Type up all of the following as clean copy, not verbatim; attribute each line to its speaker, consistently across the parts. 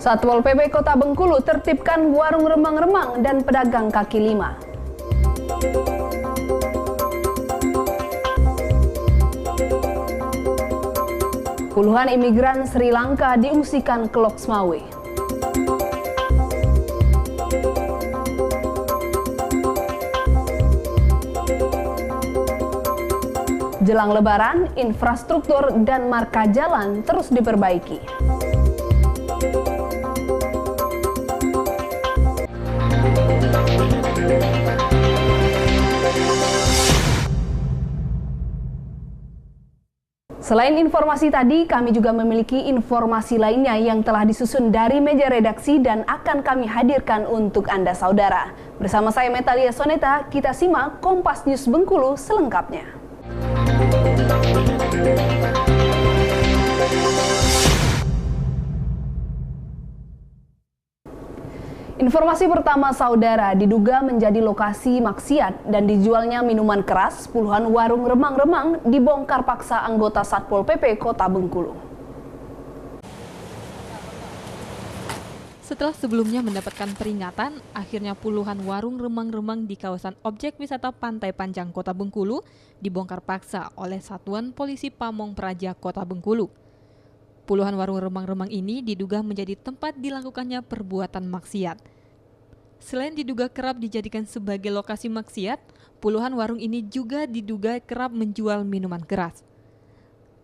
Speaker 1: Satpol PP Kota Bengkulu tertibkan warung remang-remang dan pedagang kaki lima. Puluhan imigran Sri Lanka diungsikan ke Loksmawe. Jelang Lebaran, infrastruktur dan marka jalan terus diperbaiki. Selain informasi tadi, kami juga memiliki informasi lainnya yang telah disusun dari meja redaksi dan akan kami hadirkan untuk Anda saudara. Bersama saya Metalia Soneta, kita simak Kompas News Bengkulu selengkapnya. Informasi pertama saudara, diduga menjadi lokasi maksiat dan dijualnya minuman keras, puluhan warung remang-remang dibongkar paksa anggota Satpol PP Kota Bengkulu.
Speaker 2: Setelah sebelumnya mendapatkan peringatan, akhirnya puluhan warung remang-remang di kawasan objek wisata Pantai Panjang Kota Bengkulu dibongkar paksa oleh Satuan Polisi Pamong Praja Kota Bengkulu. Puluhan warung remang-remang ini diduga menjadi tempat dilakukannya perbuatan maksiat. Selain diduga kerap dijadikan sebagai lokasi maksiat, puluhan warung ini juga diduga kerap menjual minuman keras.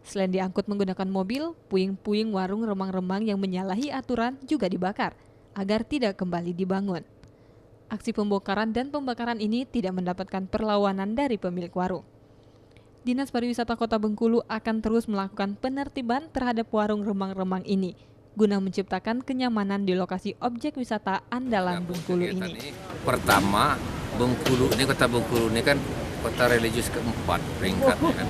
Speaker 2: Selain diangkut menggunakan mobil, puing-puing warung remang-remang yang menyalahi aturan juga dibakar agar tidak kembali dibangun. Aksi pembongkaran dan pembakaran ini tidak mendapatkan perlawanan dari pemilik warung. Dinas Pariwisata Kota Bengkulu akan terus melakukan penertiban terhadap warung remang-remang ini guna menciptakan kenyamanan di lokasi objek wisata andalan Bengkulu ini.
Speaker 3: Pertama, Bengkulu ini Kota Bengkulu ini kan kota religius keempat peringkatnya kan.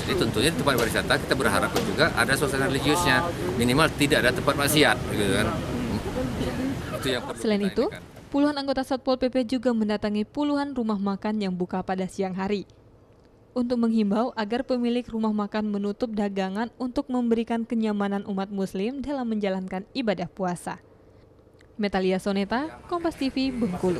Speaker 3: Jadi tentunya di tempat wisata kita berharap juga ada suasana religiusnya, minimal tidak ada tempat maksiat gitu kan. Itu yang perlu.
Speaker 2: Selain itu, puluhan anggota Satpol PP juga mendatangi puluhan rumah makan yang buka pada siang hari untuk menghimbau agar pemilik rumah makan menutup dagangan untuk memberikan kenyamanan umat muslim dalam menjalankan ibadah puasa. Metalia Soneta, Kompas TV, Bengkulu.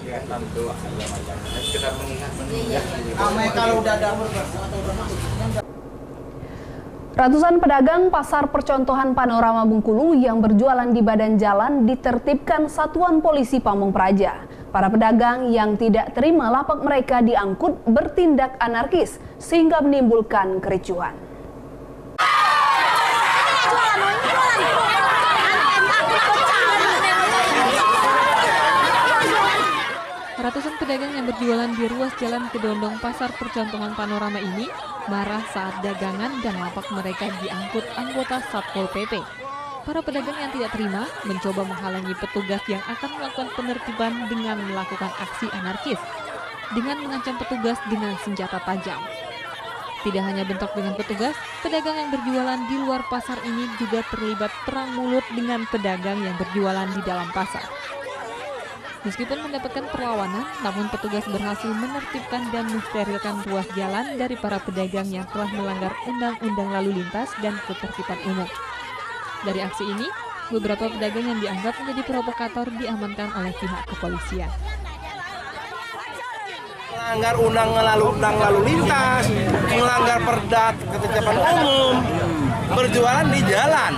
Speaker 1: Ratusan pedagang pasar percontohan Panorama Bengkulu yang berjualan di badan jalan ditertibkan Satuan Polisi Pamong Praja. Para pedagang yang tidak terima lapak mereka diangkut bertindak anarkis sehingga menimbulkan kericuhan.
Speaker 2: Ratusan pedagang yang berjualan di ruas jalan Kedondong Pasar Percontohan Panorama ini marah saat dagangan dan lapak mereka diangkut anggota Satpol PP. Para pedagang yang tidak terima mencoba menghalangi petugas yang akan melakukan penertiban dengan melakukan aksi anarkis dengan mengancam petugas dengan senjata tajam. Tidak hanya bentrok dengan petugas, pedagang yang berjualan di luar pasar ini juga terlibat perang mulut dengan pedagang yang berjualan di dalam pasar. Meskipun mendapatkan perlawanan, namun petugas berhasil menertibkan dan mensterilkan ruas jalan dari para pedagang yang telah melanggar undang-undang lalu lintas dan ketertiban umum. Dari aksi ini, beberapa pedagang yang dianggap menjadi provokator diamankan oleh pihak kepolisian.
Speaker 4: Melanggar undang lalu lintas, melanggar perda ketertiban umum, berjualan di jalan.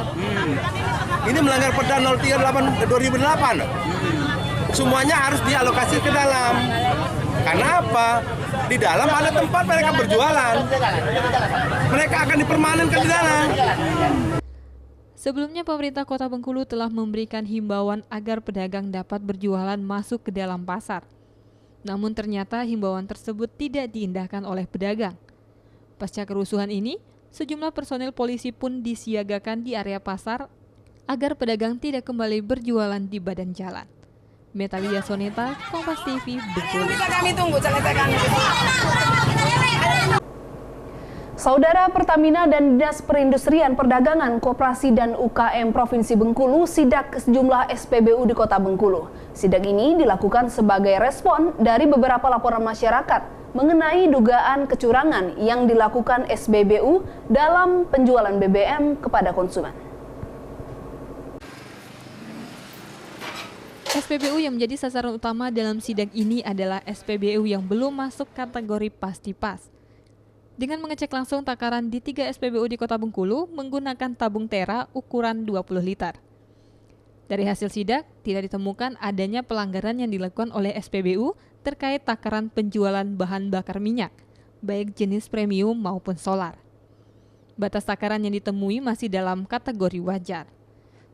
Speaker 4: Ini melanggar perda 03/2008. Semuanya harus dialokasi ke dalam. Karena apa? Di dalam ada tempat mereka berjualan. Mereka akan dipermanenkan di dalam.
Speaker 2: Sebelumnya pemerintah Kota Bengkulu telah memberikan himbauan agar pedagang dapat berjualan masuk ke dalam pasar. Namun ternyata himbauan tersebut tidak diindahkan oleh pedagang. Pasca kerusuhan ini, sejumlah personil polisi pun disiagakan di area pasar agar pedagang tidak kembali berjualan di badan jalan. Metalia Soneta, Kompas TV, Bengkulu.
Speaker 5: Bisa kami tunggu selesaikan.
Speaker 1: Saudara, Pertamina dan Dinas Perindustrian Perdagangan, Koperasi dan UKM Provinsi Bengkulu sidak sejumlah SPBU di Kota Bengkulu. Sidak ini dilakukan sebagai respon dari beberapa laporan masyarakat mengenai dugaan kecurangan yang dilakukan SPBU dalam penjualan BBM kepada konsumen.
Speaker 2: SPBU yang menjadi sasaran utama dalam sidak ini adalah SPBU yang belum masuk kategori pasti pas. Dengan mengecek langsung takaran di 3 SPBU di Kota Bengkulu menggunakan tabung tera ukuran 20 liter. Dari hasil sidak, tidak ditemukan adanya pelanggaran yang dilakukan oleh SPBU terkait takaran penjualan bahan bakar minyak, baik jenis premium maupun solar. Batas takaran yang ditemui masih dalam kategori wajar.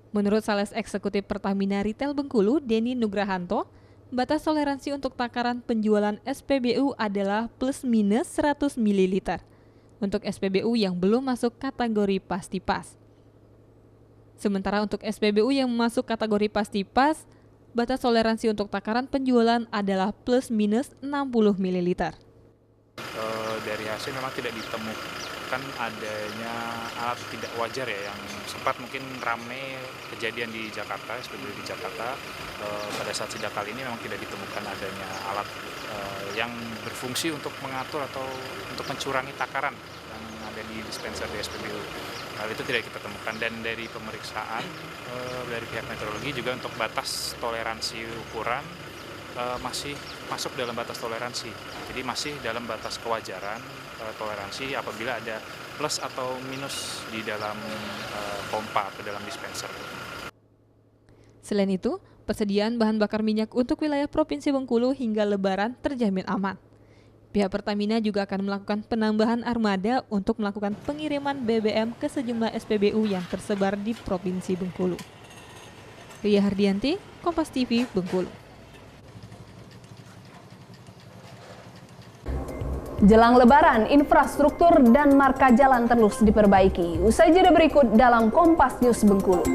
Speaker 2: Menurut Sales Eksekutif Pertamina Retail Bengkulu, Denny Nugrahanto, batas toleransi untuk takaran penjualan SPBU adalah plus minus 100 ml untuk SPBU yang belum masuk kategori pasti pas. Sementara untuk SPBU yang masuk kategori pasti pas, batas toleransi untuk takaran penjualan adalah plus minus 60 ml.
Speaker 5: Dari hasil memang tidak ditemukan adanya alat tidak wajar ya, yang sempat mungkin ramai kejadian di Jakarta, SPBU di Jakarta. Pada saat sidak kali ini memang tidak ditemukan adanya alat yang berfungsi untuk mengatur atau untuk mencurangi takaran yang ada di dispenser di SPBU. Hal itu tidak kita temukan, dan dari pemeriksaan dari pihak meteorologi juga untuk batas toleransi ukuran masih masuk dalam batas toleransi. Jadi masih dalam batas kewajaran toleransi apabila ada plus atau minus di dalam pompa atau dalam dispenser.
Speaker 2: Selain itu, persediaan bahan bakar minyak untuk wilayah Provinsi Bengkulu hingga Lebaran terjamin aman. Pihak Pertamina juga akan melakukan penambahan armada untuk melakukan pengiriman BBM ke sejumlah SPBU yang tersebar di Provinsi Bengkulu. Ria Hardianti, Kompas TV, Bengkulu.
Speaker 1: Jelang Lebaran, infrastruktur dan marka jalan terus diperbaiki. Usai jeda berikut dalam Kompas News Bengkulu.